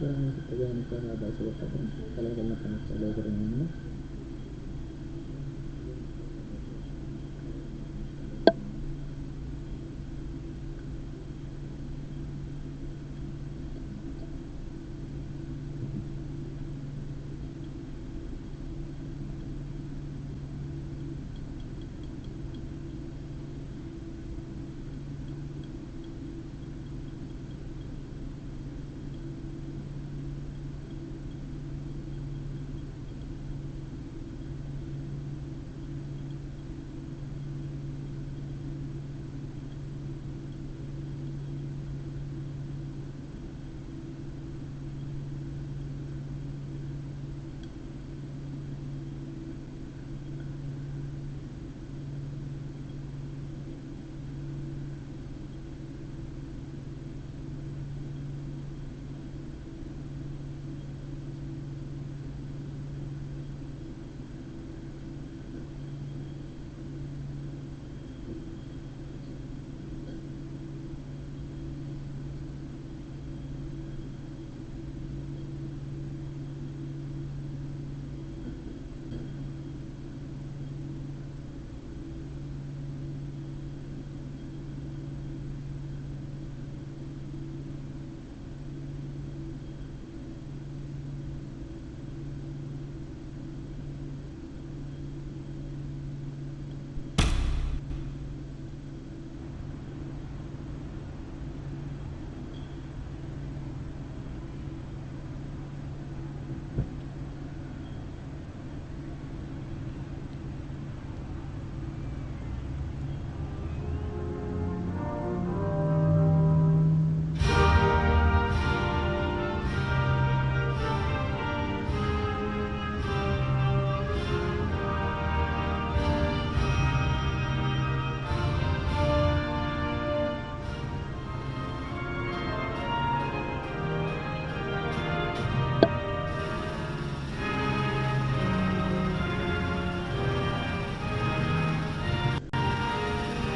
اتجاه المشاهدة سيقدم ثلاثة مكان التلاتة منه.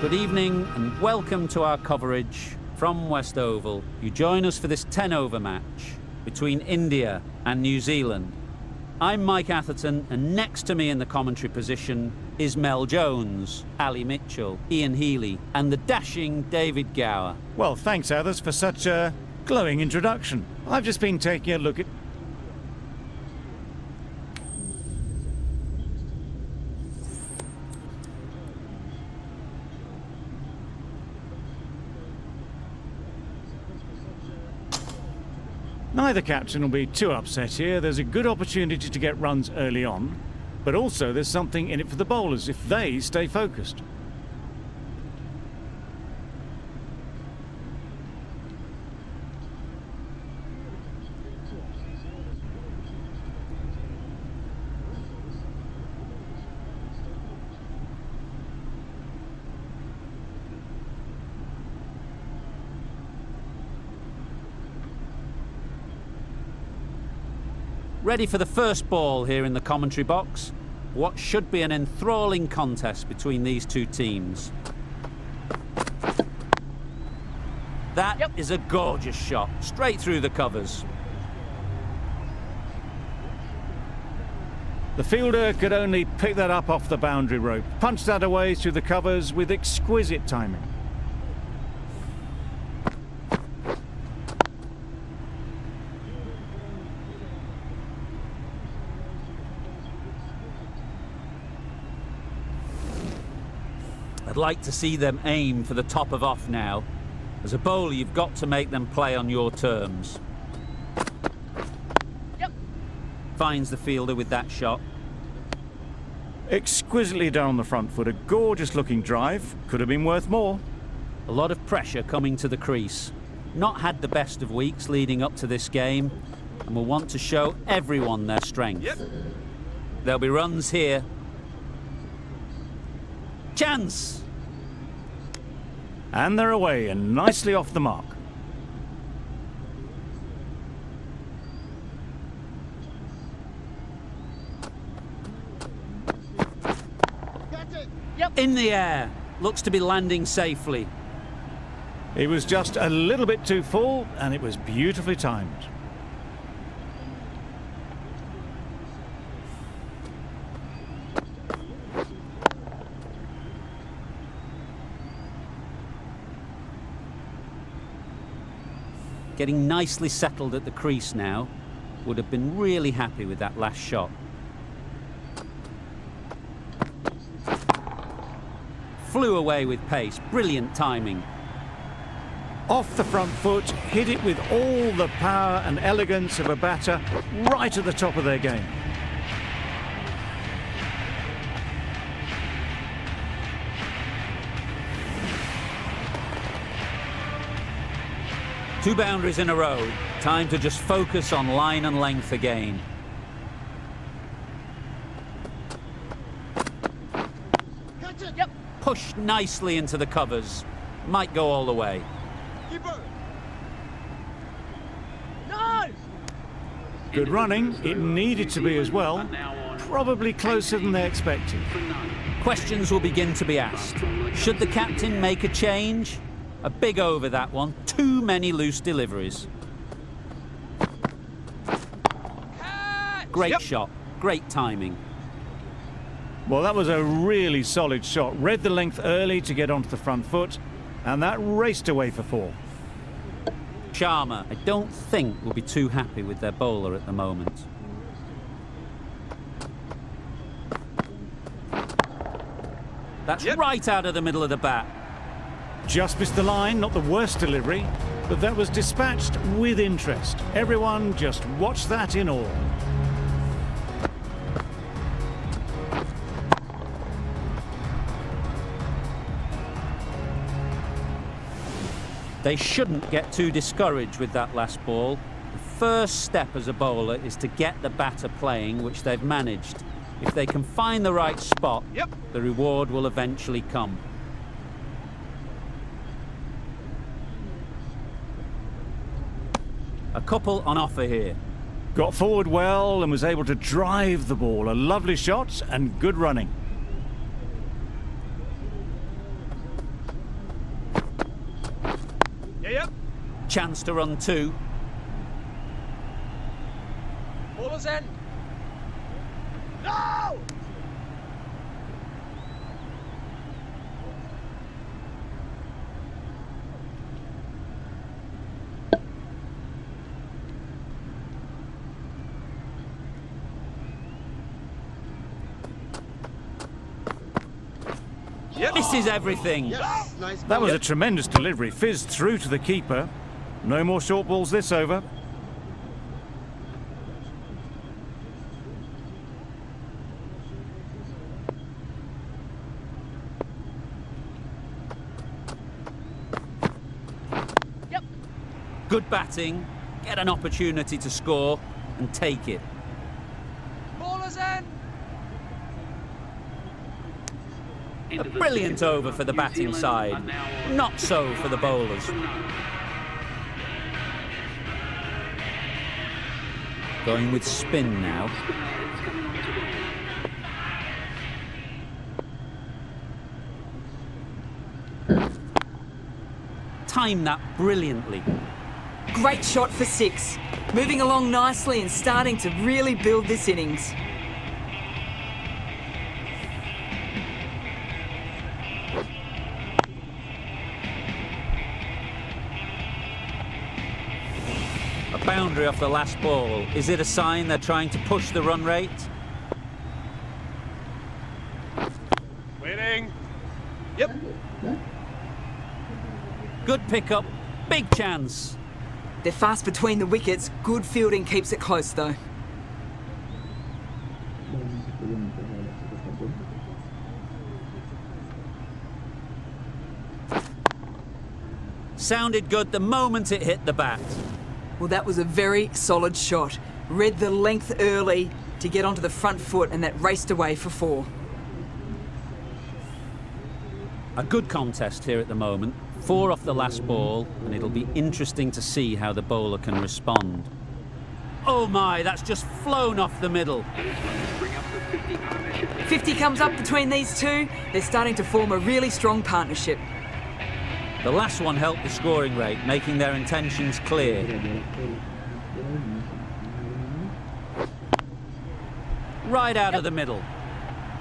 Good evening and welcome to our coverage from West Oval. You join us for this 10-over match between India and New Zealand. I'm Mike Atherton, and next to me in the commentary position is Mel Jones, Ali Mitchell, Ian Healy and the dashing David Gower. Well, thanks, Athers, for such a glowing introduction. I've just been taking a look at... Neither captain will be too upset here. There's a good opportunity to get runs early on, but also there's something in it for the bowlers if they stay focused. Ready for the first ball here in the commentary box. What should be an enthralling contest between these two teams. That is a gorgeous shot, straight through the covers. The fielder could only pick that up off the boundary rope, punch that away through the covers with exquisite timing. I'd like to see them aim for the top of off now. As a bowler, you've got to make them play on your terms. Finds the fielder with that shot. Exquisitely done on the front foot. A gorgeous looking drive. Could have been worth more. A lot of pressure coming to the crease. Not had the best of weeks leading up to this game, and will want to show everyone their strength. There'll be runs here. Chance! And they're away and nicely off the mark. In the air. Looks to be landing safely. It was just a little bit too full and it was beautifully timed. getting nicely settled at the crease now. Would have been really happy with that last shot. Flew away with pace, brilliant timing. Off the front foot, hit it with all the power and elegance of a batter, right at the top of their game. Two boundaries in a row. Time to just focus on line and length again. Yep. Pushed nicely into the covers. Might go all the way. Keeper. Nice. Good running. It needed to be as well. Probably closer than they expected. Questions will begin to be asked. Should the captain make a change? A big over, that one. Too many loose deliveries. Great shot. Great timing. Well, that was a really solid shot. Read the length early to get onto the front foot, and that raced away for 4. Sharma, I don't think will be too happy with their bowler at the moment. That's right out of the middle of the bat. Just missed the line, not the worst delivery, but that was dispatched with interest. Everyone just watched that in awe. They shouldn't get too discouraged with that last ball. The first step as a bowler is to get the batter playing, which they've managed. If they can find the right spot, the reward will eventually come. A couple on offer here. Got forward well and was able to drive the ball. A lovely shot and good running. Chance to run 2. Ballers in. No! This is everything. Nice. That was a tremendous delivery. Fizzed through to the keeper. No more short balls this over. Good batting, get an opportunity to score and take it. Ballers in. A brilliant over for the batting side, not so for the bowlers. Going with spin now. Timed that brilliantly. Great shot for 6. Moving along nicely and starting to really build this innings. A boundary off the last ball. Is it a sign they're trying to push the run rate? Waiting. Yep. Good pickup, big chance. They're fast between the wickets. Good fielding keeps it close though. Sounded good the moment it hit the bat. Well, that was a very solid shot. Read the length early to get onto the front foot, and that raced away for 4. A good contest here at the moment. 4 off the last ball, and it'll be interesting to see how the bowler can respond. Oh my, that's just flown off the middle. 50 comes up between these two. They're starting to form a really strong partnership. The last one helped the scoring rate, making their intentions clear. Right out of the middle.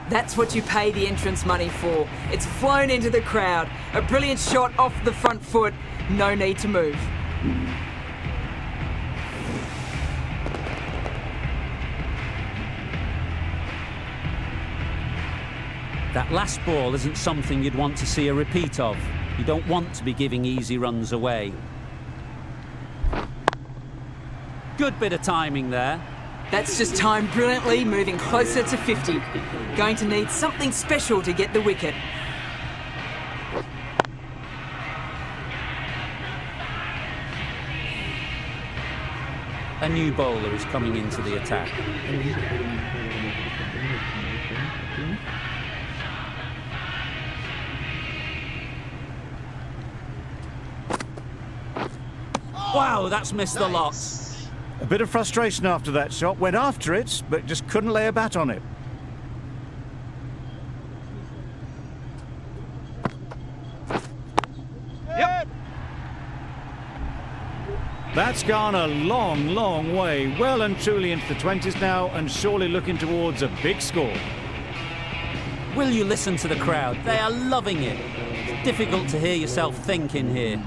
That's what you pay the entrance money for. It's flown into the crowd. A brilliant shot off the front foot. No need to move. That last ball isn't something you'd want to see a repeat of. You don't want to be giving easy runs away. Good bit of timing there. That's just timed brilliantly, moving closer to 50. Going to need something special to get the wicket. A new bowler is coming into the attack. Wow, that's missed the lot. A bit of frustration after that shot. Went after it, but just couldn't lay a bat on it. Yep. That's gone a long, long way. Well and truly into the 20s now, and surely looking towards a big score. Will you listen to the crowd? They are loving it. It's difficult to hear yourself think in here.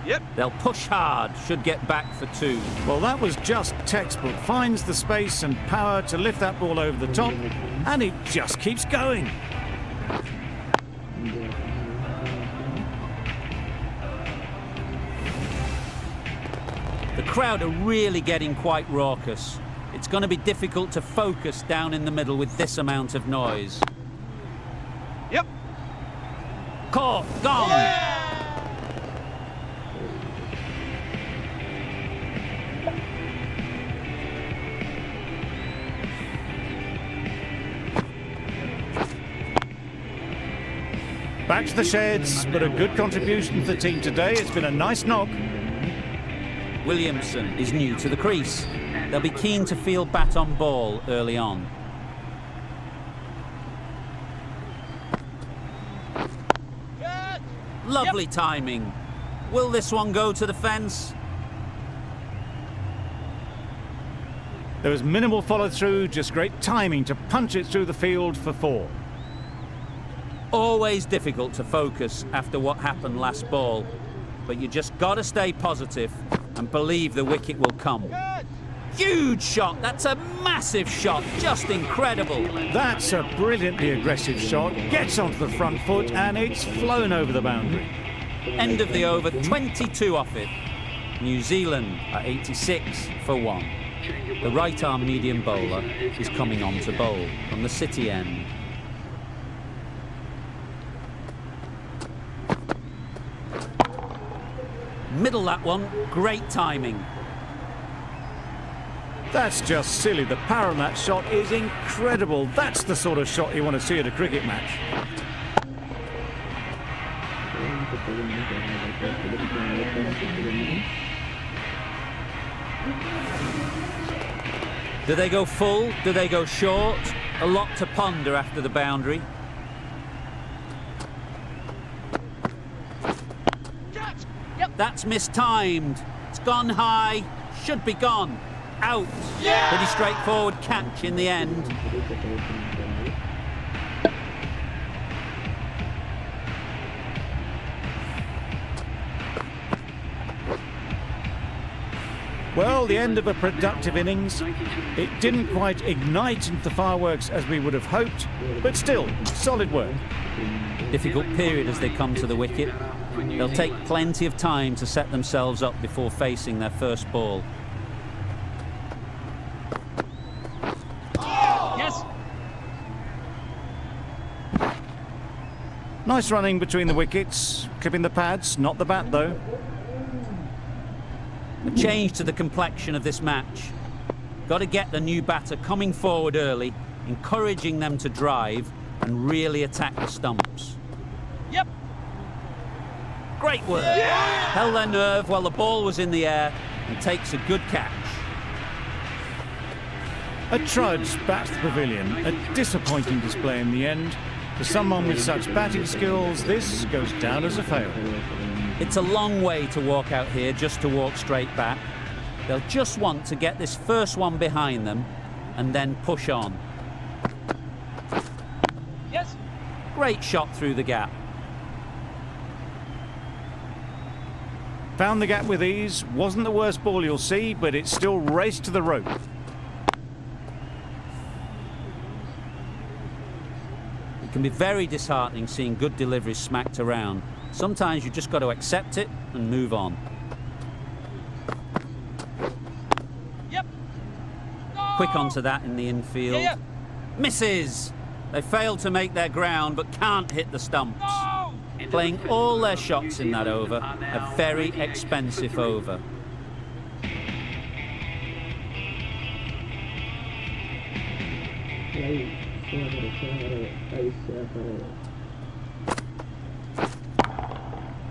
Yep. They'll push hard, should get back for 2. Well, that was just textbook. Finds the space and power to lift that ball over the top, and it just keeps going. The crowd are really getting quite raucous. It's going to be difficult to focus down in the middle with this amount of noise. Yep. Caught, gone. Back to the sheds, but a good contribution to the team today. It's been a nice knock. Williamson is new to the crease. They'll be keen to field bat on ball early on. Catch. Lovely timing. Will this one go to the fence? There was minimal follow-through, just great timing to punch it through the field for 4. Always difficult to focus after what happened last ball, but you just got to stay positive and believe the wicket will come. Catch. Huge shot. That's a massive shot. Just incredible. That's a brilliantly aggressive shot. Gets onto the front foot, and it's flown over the boundary. End of the over, 22 off it. New Zealand are 86 for 1. The right-arm medium bowler is coming on to bowl from the City end. Middle that one, great timing. That's just silly. The power on that shot is incredible. That's the sort of shot you want to see at a cricket match. Do they go full? Do they go short? A lot to ponder after the boundary. Catch. Yep. That's mistimed. It's gone high. Should be gone. Out. Yeah! Pretty straightforward catch in the end. Well, the end of a productive innings. It didn't quite ignite into the fireworks as we would have hoped, but still, solid work. Difficult period as they come to the wicket. They'll take plenty of time to set themselves up before facing their first ball. Yes. Nice running between the wickets, clipping the pads, not the bat though. A change to the complexion of this match. Got to get the new batter coming forward early, encouraging them to drive and really attack the stumps. Yep. Great work. Held their nerve while the ball was in the air and takes a good catch. A trudge back to the pavilion, a disappointing display in the end. For someone with such batting skills, this goes down as a fail. It's a long way to walk out here just to walk straight back. They'll just want to get this first one behind them and then push on. Yes. Great shot through the gap. Found the gap with ease, wasn't the worst ball you'll see, but it still raced to the rope. can be very disheartening seeing good deliveries smacked around. Sometimes you just got to accept it and move on. Yep. No. Quick onto that in the infield. Yeah. Misses! They failed to make their ground but can't hit the stumps. No. Playing all their shots in that over, a very expensive over.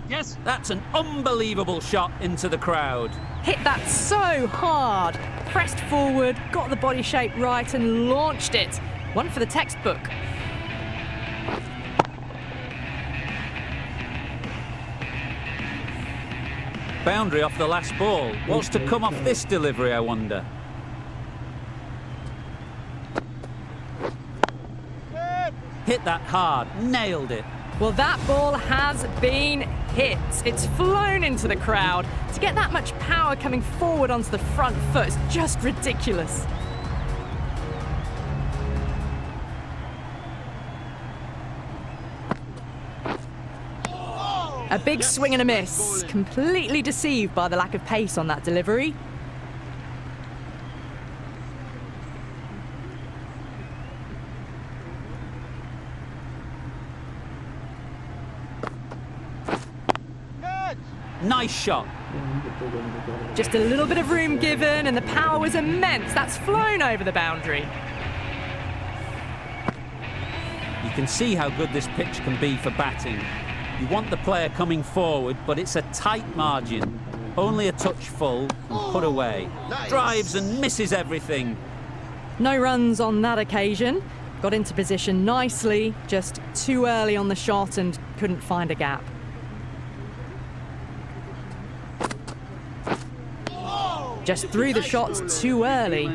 Yes. That's an unbelievable shot into the crowd. Hit that so hard. Pressed forward, got the body shape right and launched it. One for the textbook. Boundary off the last ball. What's to come off this delivery, I wonder? Hit that hard, nailed it. Well, that ball has been hit. It's flown into the crowd. To get that much power coming forward onto the front foot is just ridiculous. A big swing and a miss. Completely deceived by the lack of pace on that delivery. Nice shot. Just a little bit of room given and the power was immense. That's flown over the boundary. You can see how good this pitch can be for batting. You want the player coming forward, but it's a tight margin. Only a touch full and put away. Drives and misses everything. No runs on that occasion. Got into position nicely, just too early on the shot and couldn't find a gap. Just threw the shot too early.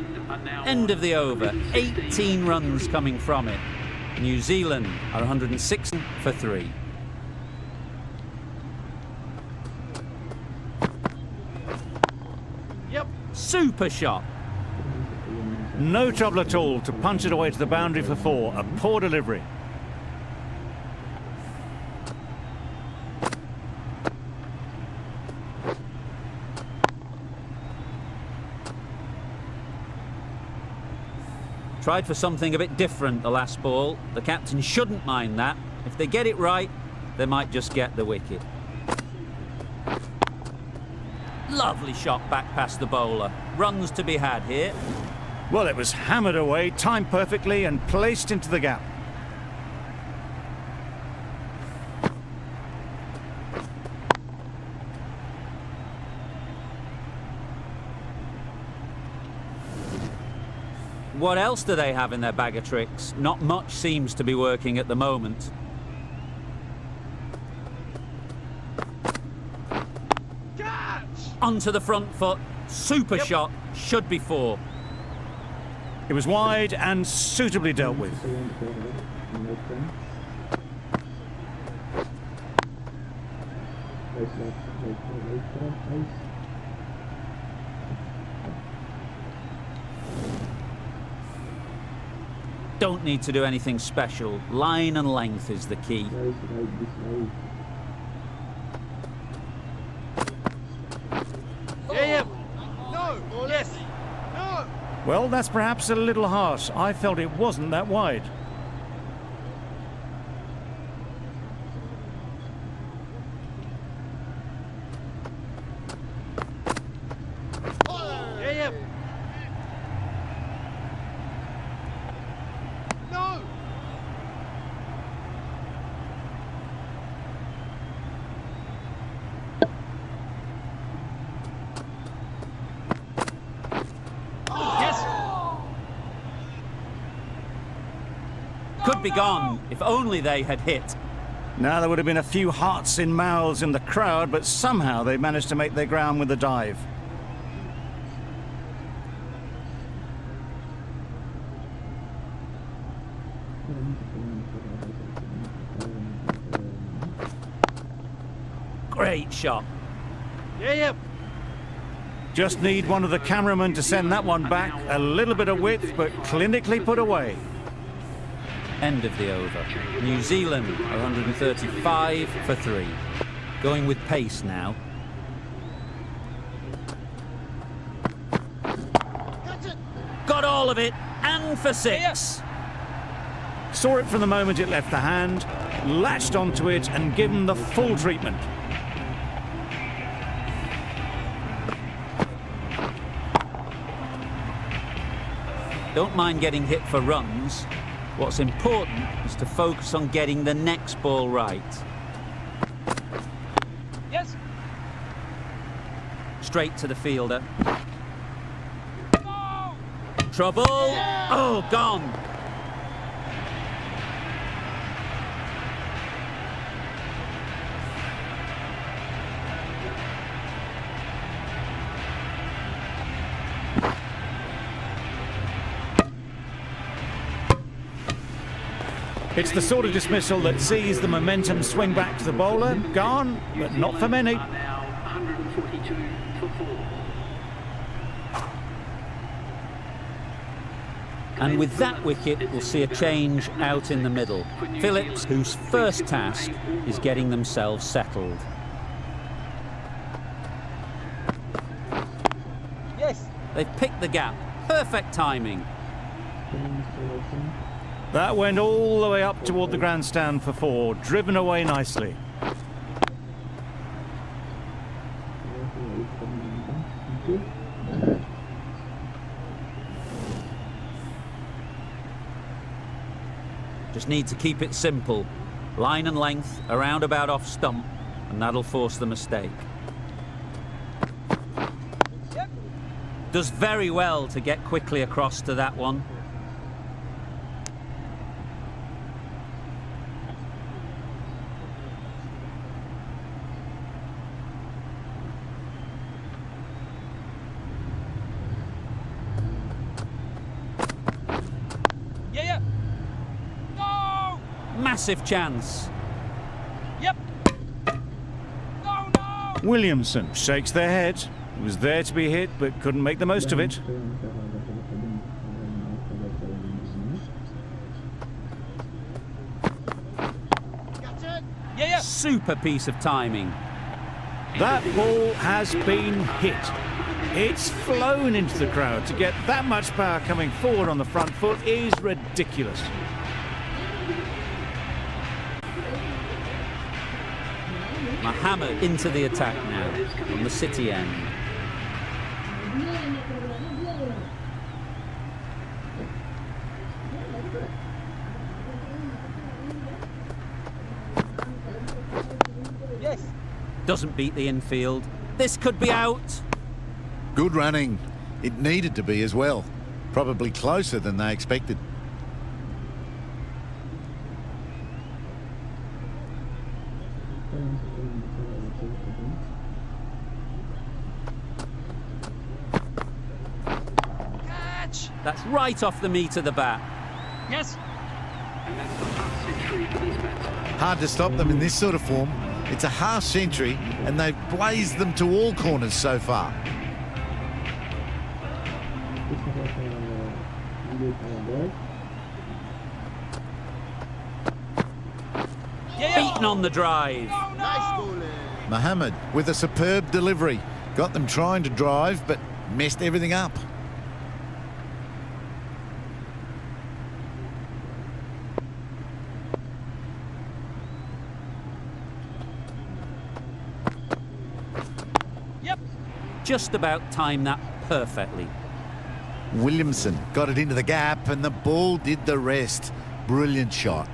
End of the over. 18 runs coming from it. New Zealand are 106 for 3. Yep. Super shot. No trouble at all to punch it away to the boundary for 4. A poor delivery. Tried for something a bit different the last ball. The captain shouldn't mind that. If they get it right, they might just get the wicket. Lovely shot back past the bowler. Runs to be had here. Well, it was hammered away, timed perfectly and placed into the gap. What else do they have in their bag of tricks? Not much seems to be working at the moment. Catch. Onto the front foot. Super shot. Should be 4. It was wide and suitably dealt with. Don't need to do anything special. Line and length is the key. Yeah. No. Yes. No. Well, that's perhaps a little harsh. I felt it wasn't that wide. Yeah. No. Yes. Could be gone if only they had hit. Now there would have been a few hearts in mouths in the crowd, but somehow they managed to make their ground with a dive. Great shot. Yeah. Just need one of the cameramen to send that one back. A little bit of width, but clinically put away. End of the over. New Zealand are 135 for 3. Going with pace now. Got all of it, and for 6. Saw it from the moment it left the hand, latched onto it and given the full treatment. Don't mind getting hit for runs. What's important is to focus on getting the next ball right. Yes. Straight to the fielder. No. Trouble! Oh, gone! It's the sort of dismissal that sees the momentum swing back to the bowler. Gone, but not for many. Now 142 for 4. And with that wicket, we'll see a change out in the middle. Phillips, whose first task is getting themselves settled. Yes. They've picked the gap. Perfect timing. That went all the way up toward the grandstand for 4, driven away nicely. Just need to keep it simple. Line and length, around about off stump, and that'll force the mistake. Yep. Does very well to get quickly across to that one. Yeah. No. Massive chance. Yep. No. Williamson shakes their head. It was there to be hit, but couldn't make the most of it. Yeah. Super piece of timing. That ball has been hit. It's flown into the crowd. To get that much power coming forward on the front foot is ridiculous. Mohammed into the attack now on the City end. Yes. Doesn't beat the infield. This could be out. Good running. It needed to be as well. Probably closer than they expected. Catch. That's right off the meat of the bat. Yes. And that's the half century for this batsman. Hard to stop them in this sort of form. It's a half century and they've blazed them to all corners so far. Yeah. Beaten on the drive. Nice bowling. Mohammed with a superb delivery. Got them trying to drive but messed everything up. Yep. Just about timed that perfectly. Williamson got it into the gap and the ball did the rest. Brilliant shot.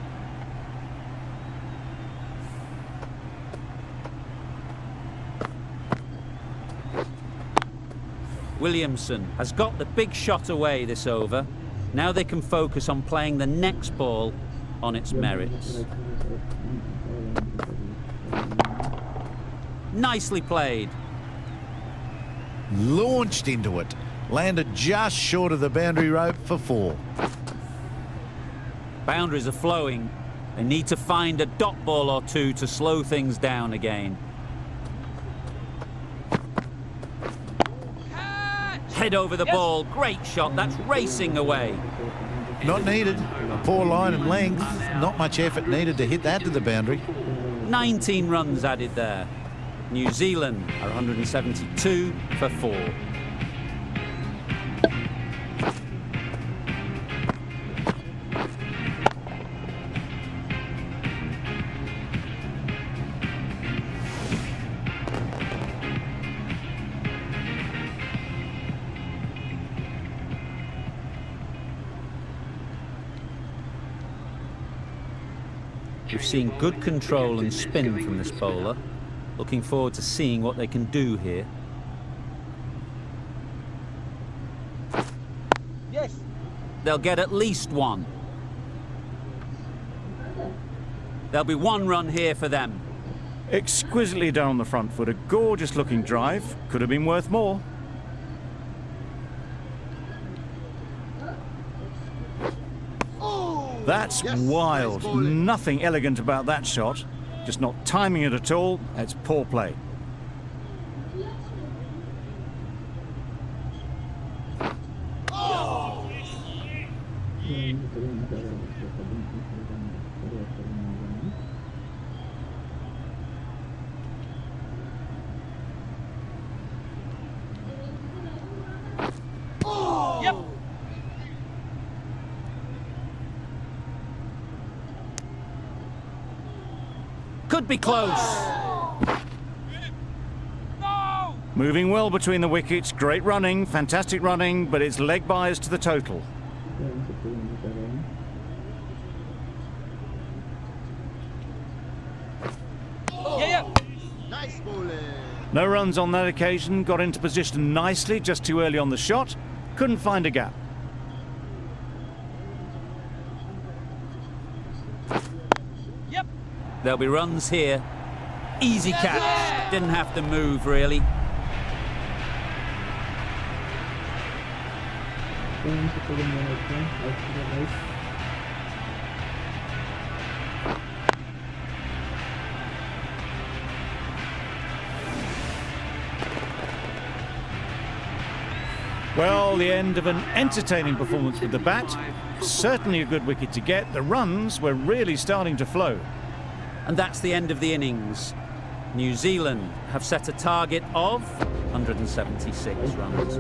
Williamson has got the big shot away this over. Now they can focus on playing the next ball on its merits. Nicely played. Launched into it. Landed just short of the boundary rope for 4. Boundaries are flowing. They need to find a dot ball or two to slow things down again. Head over the ball. Great shot. That's racing away. Not needed. A poor line and length. Not much effort needed to hit that to the boundary. 19 runs added there. New Zealand are 172 for 4. We've seen good control and spin from this bowler. Looking forward to seeing what they can do here. Yes. They'll get at least one. There'll be 1 run here for them. Exquisitely done on the front foot. A gorgeous looking drive. Could have been worth more. That's wild. Nothing elegant about that shot. Just not timing it at all. It's poor play. Yep. Could be close. No. Moving well between the wickets. Great running, fantastic running, but it's leg byes to the total. Yeah. Nice bowling. No runs on that occasion. Got into position nicely, just too early on the shot. Couldn't find a gap. Yep. There'll be runs here. Easy catch. Didn't have to move, really. Well, the end of an entertaining performance with the bat. Certainly a good wicket to get. The runs were really starting to flow. And that's the end of the innings. New Zealand have set a target of 176 runs.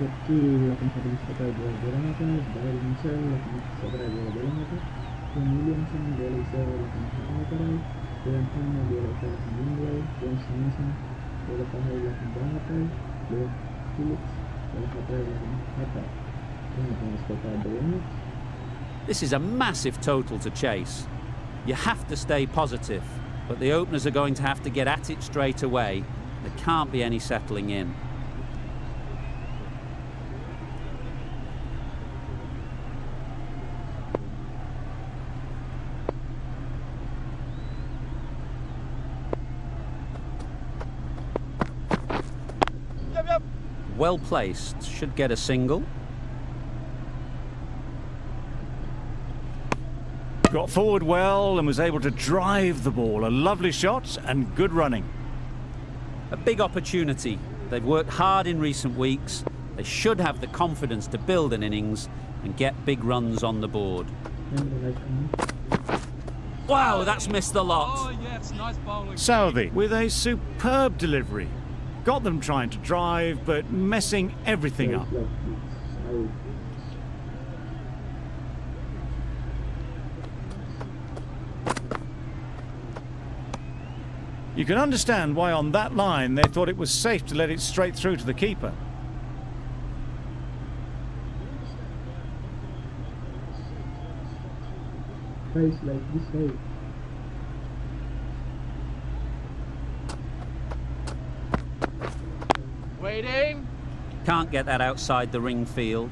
kecil 81 bola mata, Daryl Mitchell 81 bola mata, John Williamson bola isar 81 mata, Dan Hanna bola isar 9, John Samson bola pahal 8 mata, Dan Phillips bola pahal 8 mata. This is a massive total to chase. You have to stay positive. but the openers are going to have to get at it straight away. There can't be any settling in. Yep, yep. Well placed, should get a single. Got forward well and was able to drive the ball. A lovely shot and good running. A big opportunity. They've worked hard in recent weeks. They should have the confidence to build an innings and get big runs on the board. And the right coming. Wow, that's missed the Oh, lot. yeah, it's nice bowling. Southey with a superb delivery. Got them trying to drive, but messing everything up. Like it's out. You can understand why on that line they thought it was safe to let it straight through to the keeper. Guys, like this side. Waiting. Can't get that outside the ring field.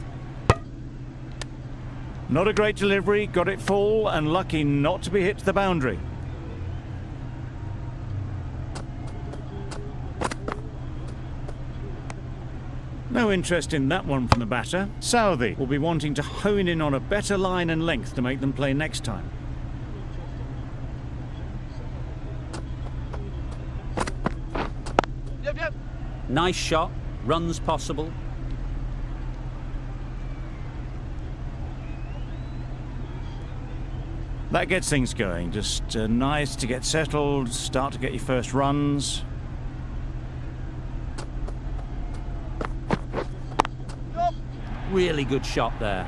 Not a great delivery, got it full and lucky not to be hit to the boundary. No interest in that one from the batter. Southey will be wanting to hone in on a better line and length to make them play next time. Yep, yep. Nice shot, runs possible. That gets things going. Just nice to get settled, start to get your first runs. Really good shot there.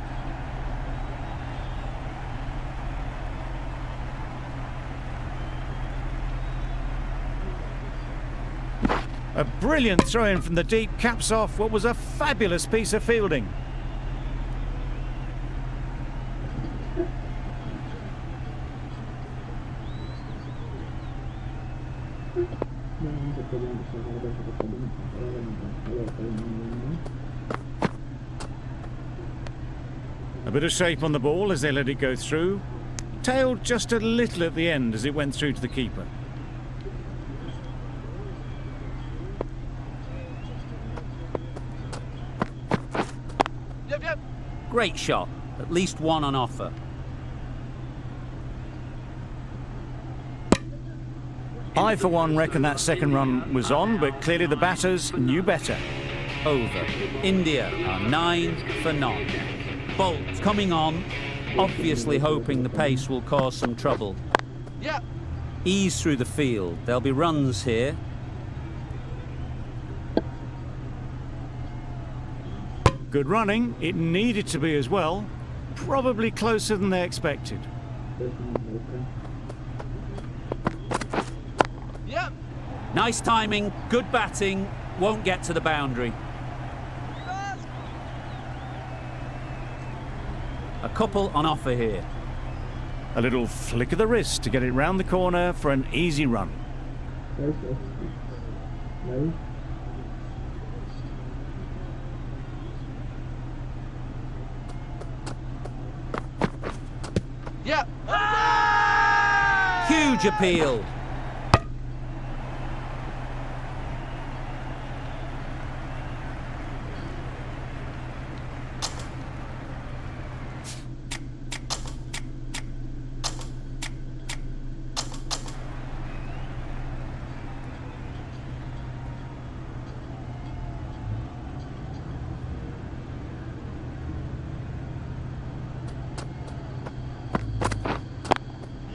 A brilliant throw-in from the deep caps off what was a fabulous piece of fielding. A bit of shape on the ball as they let it go through. Tailed just a little at the end as it went through to the keeper. Yep, yep. Great shot, at least one on offer. I, for one, reckon that second run was on, but clearly the batters knew better. Over. India are 9 for none. Bolt coming on, obviously hoping the pace will cause some trouble. Yep. Ease through the field. There'll be runs here. Good running. It needed to be as well. Probably closer than they expected. Yep. Nice timing, good batting, won't get to the boundary. A couple on offer here. A little flick of the wrist to get it round the corner for an easy run. Guys, live. Yep. Huge appeal.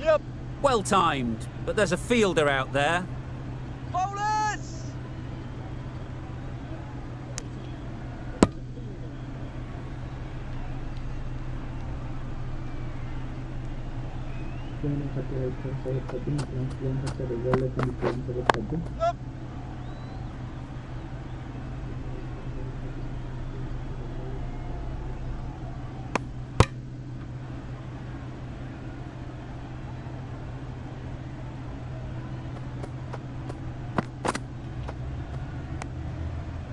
Yep. Well timed, but there's a fielder out there. Bowlers. Yang satu saya satu yang satu ada gol yang di satu. Yep.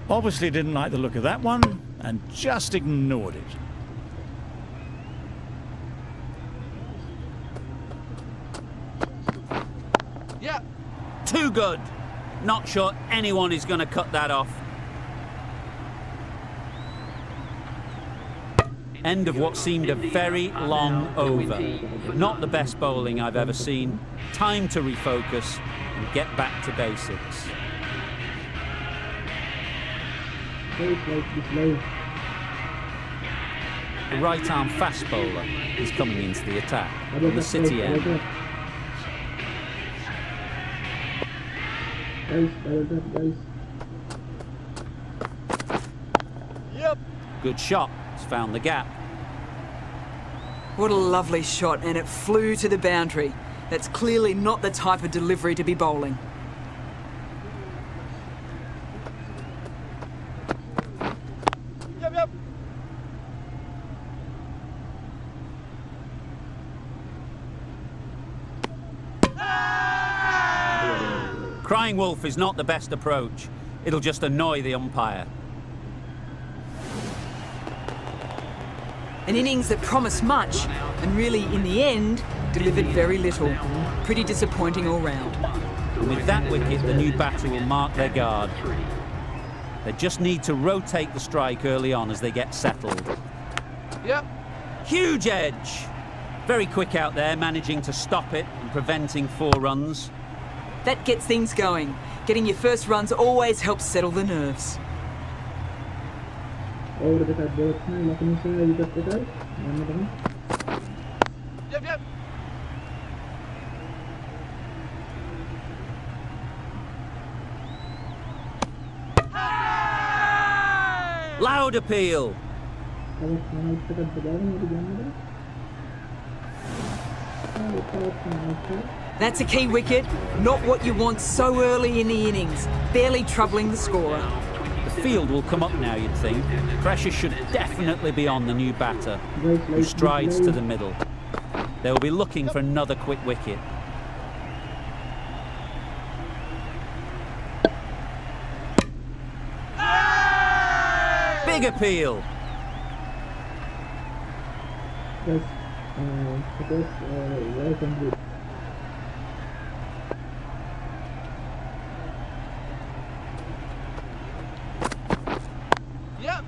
Obviously didn't like the look of that one and just ignored it. Yeah. Too good. Not sure anyone is going to cut that off. End of what seemed a very long over. Not the best bowling I've ever seen. Time to refocus and get back to basics. The right arm fast bowler is coming into the attack on the City end. Yep. Good shot. It's found the gap. What a lovely shot, and it flew to the boundary. That's clearly not the type of delivery to be bowling. Yep, yep. Crying wolf is not the best approach. It'll just annoy the umpire. An innings that promised much, and really, in the end, delivered very little. Pretty disappointing all round. And with that wicket, the new batter will mark their guard. They just need to rotate the strike early on as they get settled. Yep. Huge edge! Very quick out there, managing to stop it and preventing 4 runs. That gets things going. Getting your first runs always helps settle the nerves. Over dekat bolanya, lakukan saya juga tekan. Mana teman? Yep, yep. Loud appeal! Kalau mana tekan pegang itu gimana? That's a key wicket. Not what you want so early in the innings. Barely troubling the scorer. The field will come up now, you'd think. Pressure should definitely be on the new batter, who strides to the middle. They'll be looking for another quick wicket. Big appeal! Yes, suppose well complete. Yep.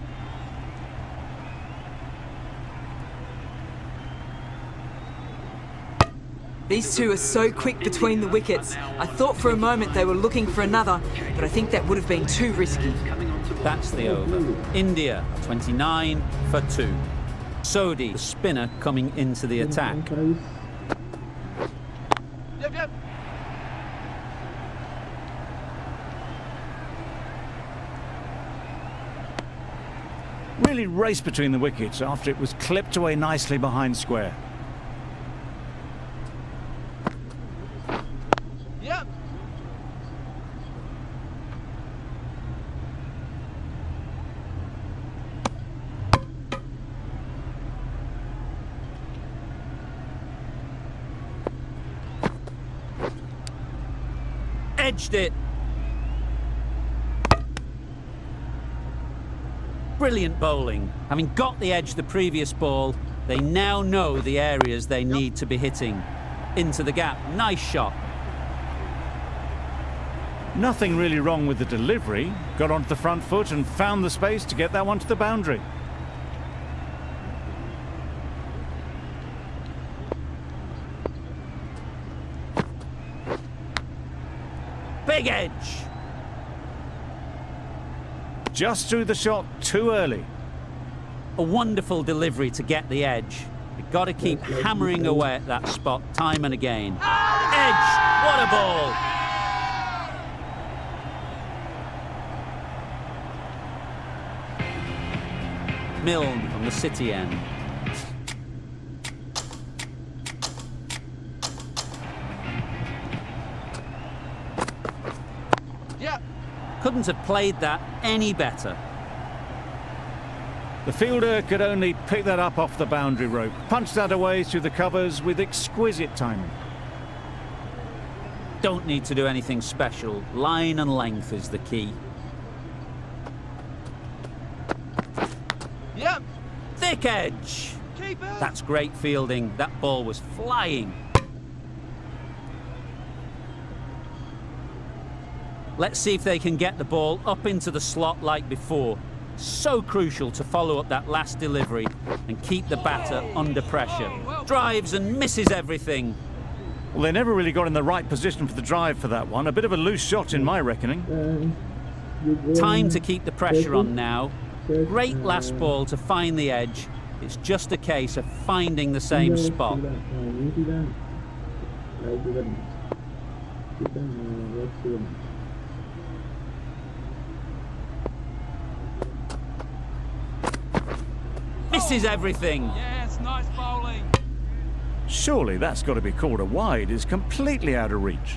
These two are so quick between the wickets. I thought for a moment they were looking for another, but I think that would have been too risky. That's the over. India, 29 for 2. Sodhi, the spinner, coming into the attack. Yep, yep. Really raced between the wickets after it was clipped away nicely behind square. Yep. Edged it. Brilliant bowling. Having got the edge the previous ball, they now know the areas they need to be hitting. Into the gap. Nice shot. Nothing really wrong with the delivery. Got onto the front foot and found the space to get that one to the boundary. Big edge. Just threw the shot too early. A wonderful delivery to get the edge. You've got to keep hammering away at that spot time and again. Edge! What a ball! Milne on the City end. Yep. Couldn't have played that any better. The fielder could only pick that up off the boundary rope, punch that away through the covers with exquisite timing. Don't need to do anything special. Line and length is the key. Yep. Thick edge. Keep it. That's great fielding. That ball was flying. Let's see if they can get the ball up into the slot like before. So crucial to follow up that last delivery and keep the batter under pressure. Drives and misses everything. Well, they never really got in the right position for the drive for that one. A bit of a loose shot in my reckoning. Time to keep the pressure on now. Great last ball to find the edge. It's just a case of finding the same spot. Misses everything. Yes, nice bowling. Surely that's got to be called a wide. It's completely out of reach.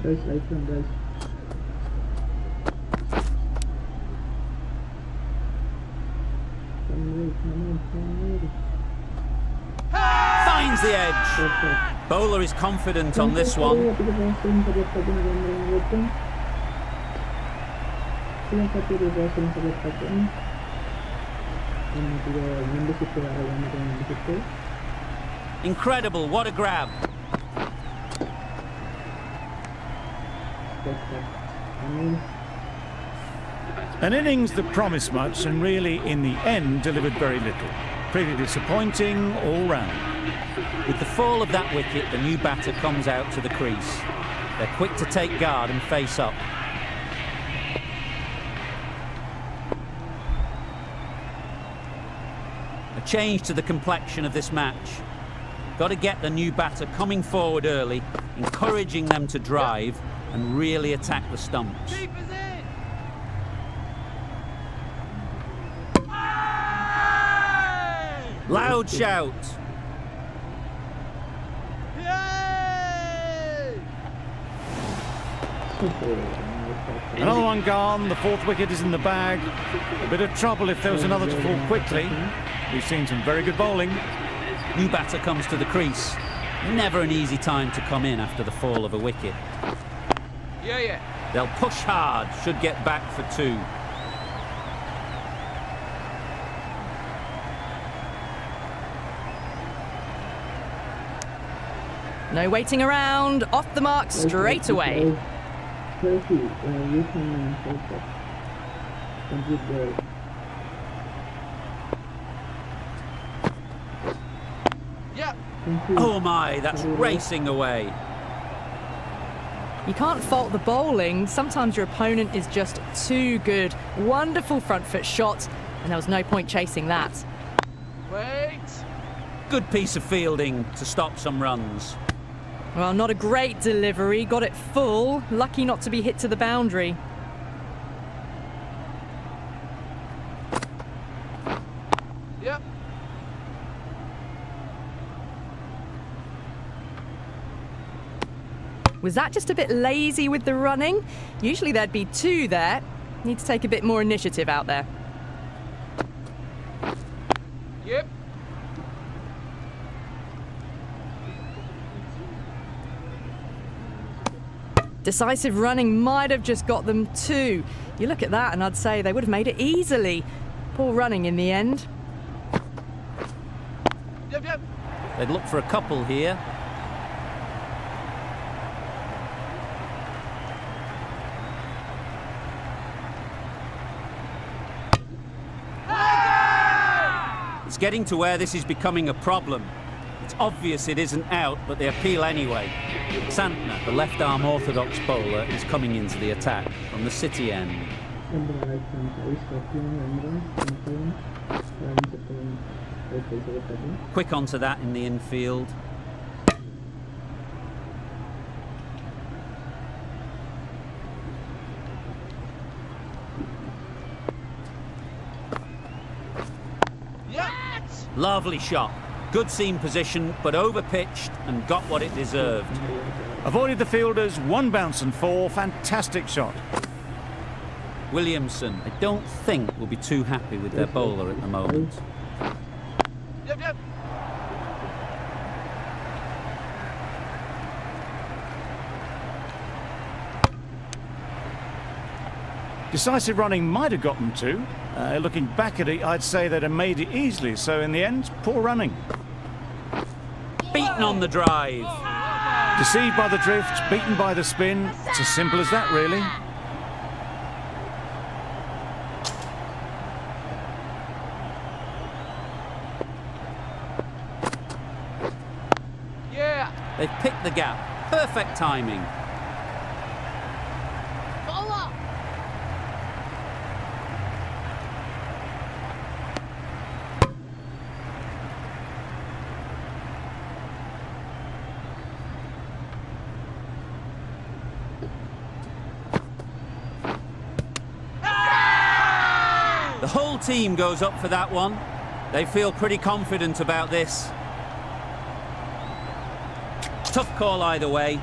Guys, right from guys. Finds the edge. Bowler is confident on this one. Incredible, what a grab. An innings that promised much and really, in the end, delivered very little. Pretty disappointing all round. With the fall of that wicket, the new batter comes out to the crease. They're quick to take guard and face up. A change to the complexion of this match. Got to get the new batter coming forward early, encouraging them to drive and really attack the stumps. Keep us in. Loud shout. Yay! Another one gone. The fourth wicket is in the bag. A bit of trouble if there was another to fall quickly. We've seen some very good bowling. New batter comes to the crease. Never an easy time to come in after the fall of a wicket. Yeah. They'll push hard, should get back for two. No waiting around. Off the mark straight away. Yep. Oh my, that's racing away. You can't fault the bowling. Sometimes your opponent is just too good. Wonderful front foot shot, and there was no point chasing that. Wait. Good piece of fielding to stop some runs. Well, not a great delivery. Got it full. Lucky not to be hit to the boundary. Yep. Was that just a bit lazy with the running? Usually there'd be two there. Need to take a bit more initiative out there. Yep. Decisive running might have just got them two. You look at that and I'd say they would have made it easily. Poor running in the end. Yep. They'd look for a couple here. It's getting to where this is becoming a problem. It's obvious it isn't out, but they appeal anyway. Santner, the left-arm orthodox bowler, is coming into the attack from the City end. Quick onto that in the infield. Lovely shot. Good seam position, but over-pitched and got what it deserved. Avoided the fielders, one bounce and four. Fantastic shot. Williamson, I don't think will be too happy with their bowler at the moment. Yep. Decisive running might have got them to. Looking back at it, I'd say they'd have made it easily. So in the end, poor running. Beaten on the drive. Deceived by the drift, beaten by the spin. It's as simple as that, really. Yeah. They've picked the gap. Perfect timing. The whole team goes up for that one. They feel pretty confident about this. Tough call either way.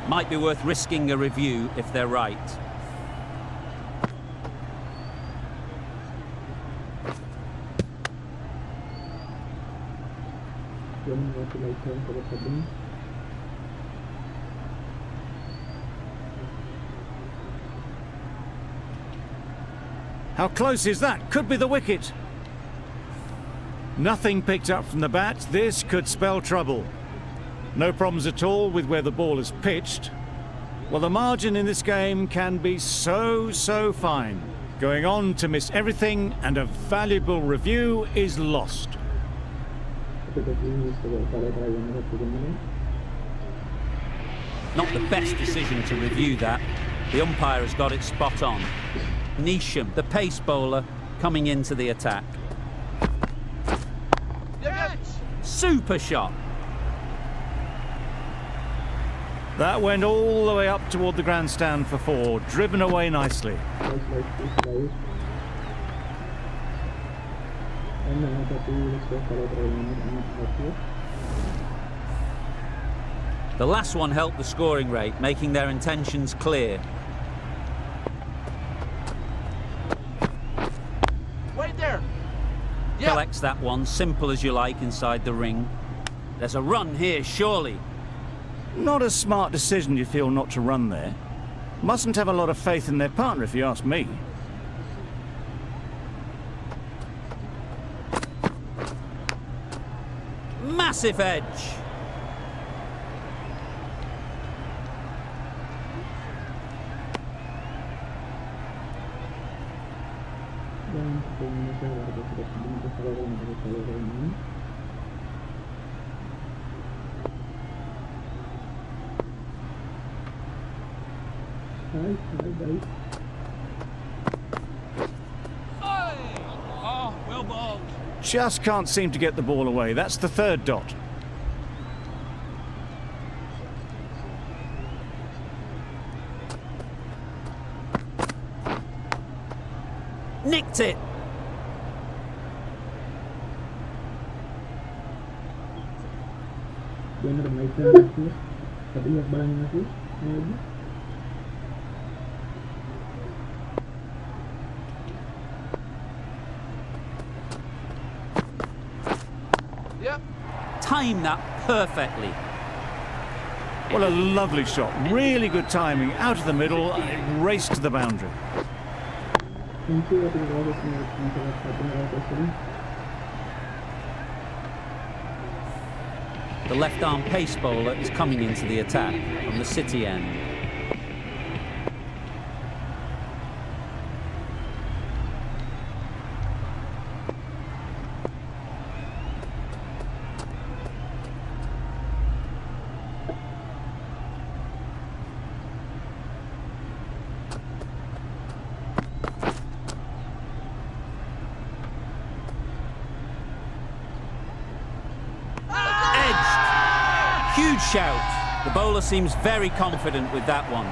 Might be worth risking a review if they're right. How close is that? Could be the wicket. Nothing picked up from the bat. This could spell trouble. No problems at all with where the ball is pitched. Well, the margin in this game can be so fine. Going on to miss everything, and a valuable review is lost. Not the best decision to review that. The umpire has got it spot on. Neesham, the pace bowler, coming into the attack. Super shot. That went all the way up toward the grandstand for 4, driven away nicely. The last one helped the scoring rate, making their intentions clear. Wait there. Yeah. Collects that one, simple as you like, inside the ring. There's a run here, surely. Not a smart decision, you feel, not to run there. Mustn't have a lot of faith in their partner, if you ask me. Massive edge. Oh, well balled. Just can't seem to get the ball away. That's the 3rd dot. Nicked it. Yep. Timed that perfectly. Well, a lovely shot. Really good timing. Out of the middle, and it raced to the boundary. The left-arm pace bowler is coming into the attack from the City end. Huge shout. The bowler seems very confident with that one.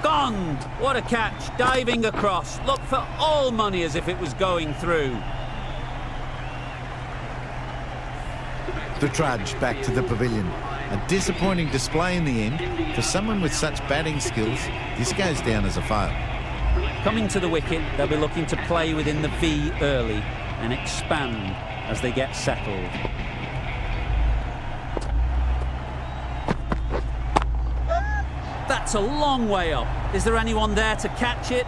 Gone! What a catch. Diving across. Looked for all money as if it was going through. The trudge back to the pavilion. A disappointing display in the end. For someone with such batting skills, this goes down as a fail. Coming to the wicket, they'll be looking to play within the V early and expand. as they get settled. That's a long way up. Is there anyone there to catch it?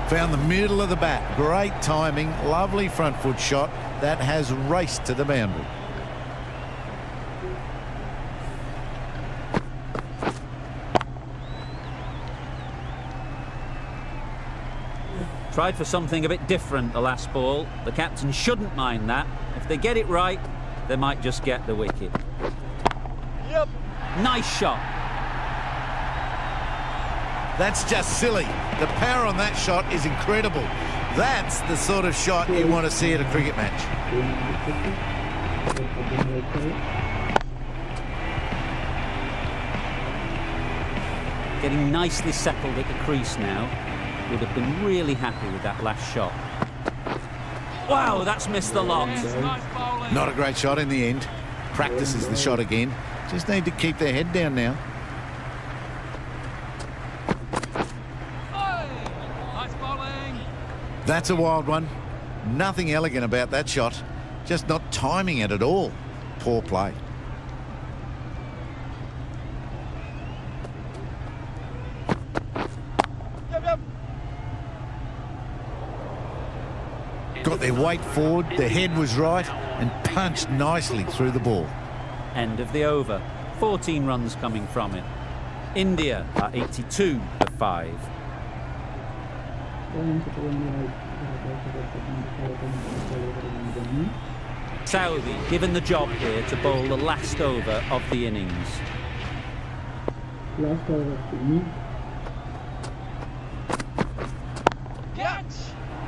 Found the middle of the bat. Great timing, lovely front foot shot that has raced to the boundary. Tried for something a bit different the last ball. The captain shouldn't mind that. If they get it right, they might just get the wicket. Yep. Nice shot. That's just silly. The power on that shot is incredible. That's the sort of shot you want to see at a cricket match. Getting nicely settled at the crease now. Would have been really happy with that last shot. Wow, that's missed the lot. Nice bowling. Not a great shot in the end. Practices the shot again. Just need to keep their head down now. Nice bowling. That's a wild one. Nothing elegant about that shot. Just not timing it at all. Poor play. Got their weight forward, their head was right, and punched nicely through the ball. End of the over. 14 runs coming from it. India are 82 for 5. Saudi given the job here to bowl the last over of the innings. Last over of the innings. Catch.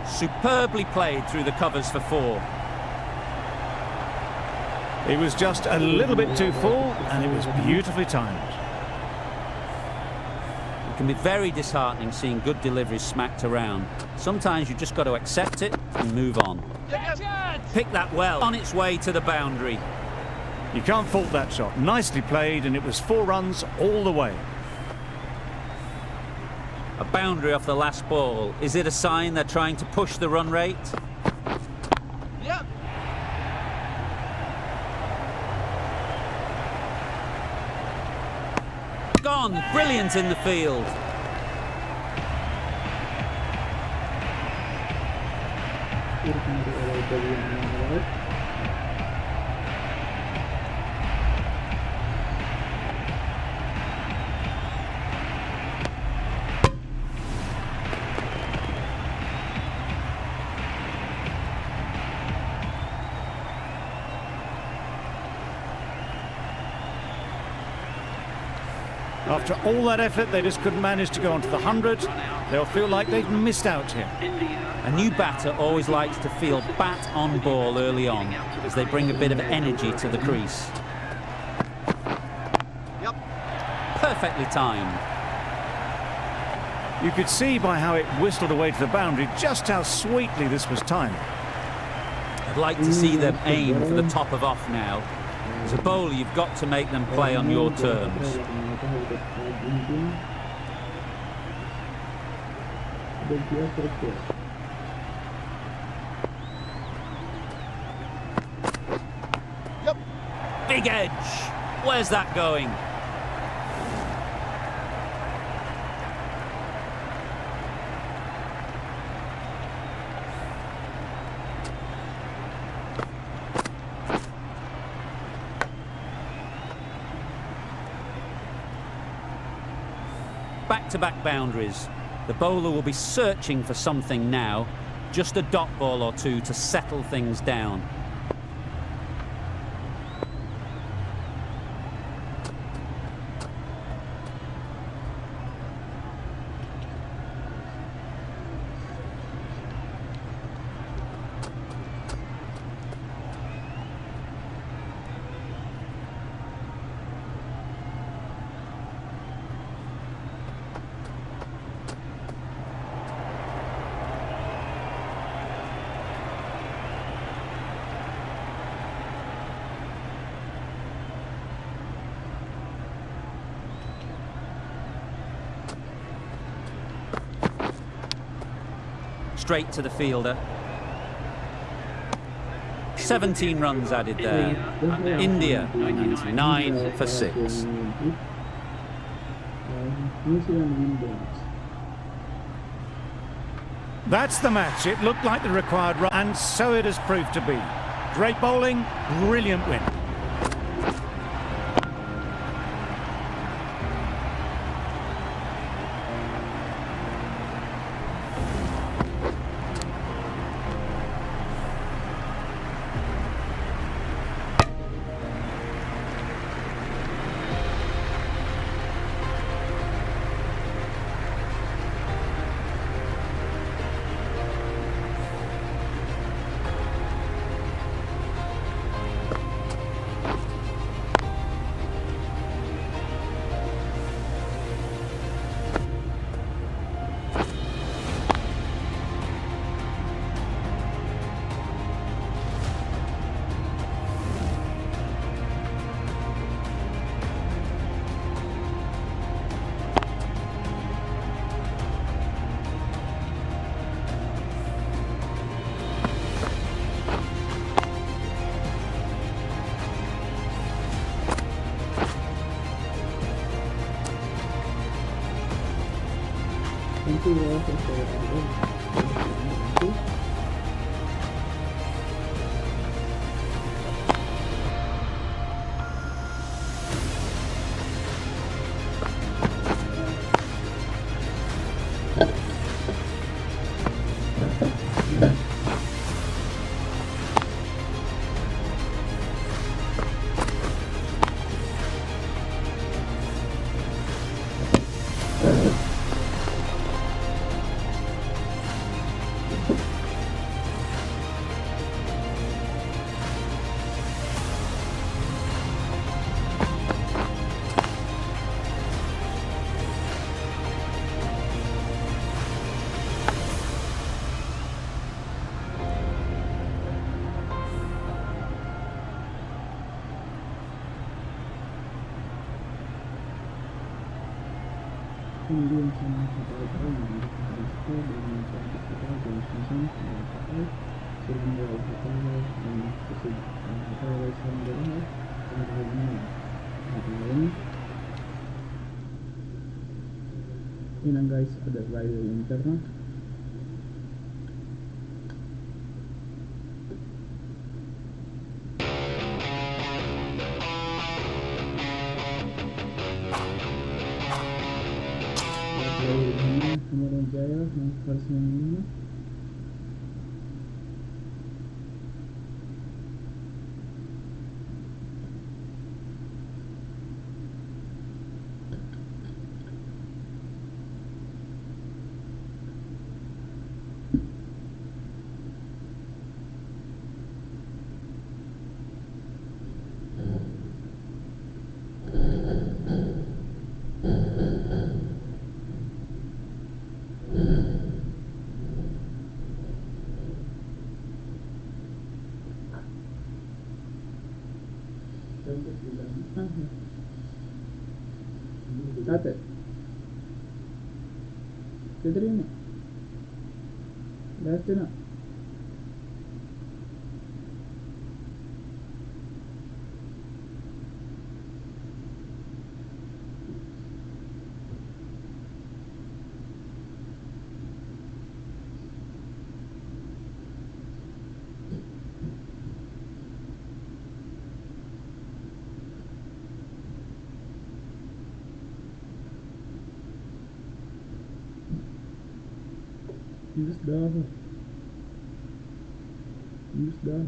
Superbly played through the covers for 4. He was just a little bit too full, and it was beautifully timed. It can be very disheartening seeing good deliveries smacked around. Sometimes you just got to accept it and move on. Pick that well on its way to the boundary. You can't fault that shot. Nicely played, and it was 4 runs all the way. A boundary off the last ball. Is it a sign they're trying to push the run rate? Yep. Gone. Brilliant in the field. After all that effort, they just couldn't manage to go onto the 100. They'll feel like they've missed out here. A new batter always likes to feel bat on ball early on as they bring a bit of energy to the crease. Yep. Perfectly timed. You could see by how it whistled away to the boundary just how sweetly this was timed. I'd like to see them aim for the top of off now. As a bowler, you've got to make them play on your terms. Yep. Big edge. Where's that going? Back-to-back boundaries. The bowler will be searching for something now. Just a dot ball or two to settle things down. Straight to the fielder. 17 runs added there. India 99 for 6. New Zealand win the match. That's the match. It looked like the required run, and so it has proved to be. Great bowling, brilliant win. Thank you all for sharing. Indian sama kapal yang diperiksa dengan cantik kapal dan susun dan kapal sehingga kapal dan kapal sendiri ini guys ada layar internet. Kemudian Jaya yang versi yang ini Kate Kedrina Dastina Use the